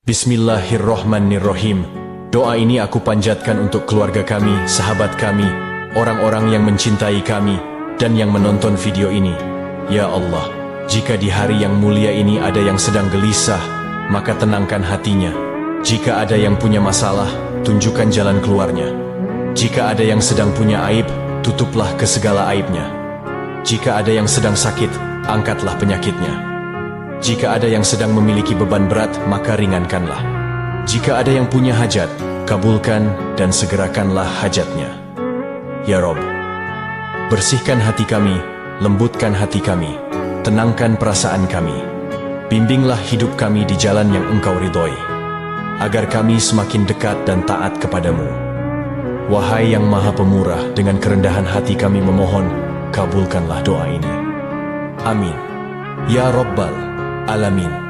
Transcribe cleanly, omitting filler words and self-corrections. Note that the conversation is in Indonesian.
Bismillahirrohmanirrohim. Doa ini aku panjatkan untuk keluarga kami, sahabat kami, orang-orang yang mencintai kami, dan yang menonton video ini. Ya Allah, jika di hari yang mulia ini ada yang sedang gelisah, maka tenangkan hatinya. Jika ada yang punya masalah, tunjukkan jalan keluarnya. Jika ada yang sedang punya aib, tutuplah ke segala aibnya. Jika ada yang sedang sakit, angkatlah penyakitnya. Jika ada yang sedang memiliki beban berat, maka ringankanlah. Jika ada yang punya hajat, kabulkan dan segerakanlah hajatnya. Ya Rob, bersihkan hati kami, lembutkan hati kami, tenangkan perasaan kami. Bimbinglah hidup kami di jalan yang Engkau ridhoi, agar kami semakin dekat dan taat kepadamu. Wahai yang Maha Pemurah, dengan kerendahan hati kami memohon, kabulkanlah doa ini. Amin. Ya Rabbal Alamin.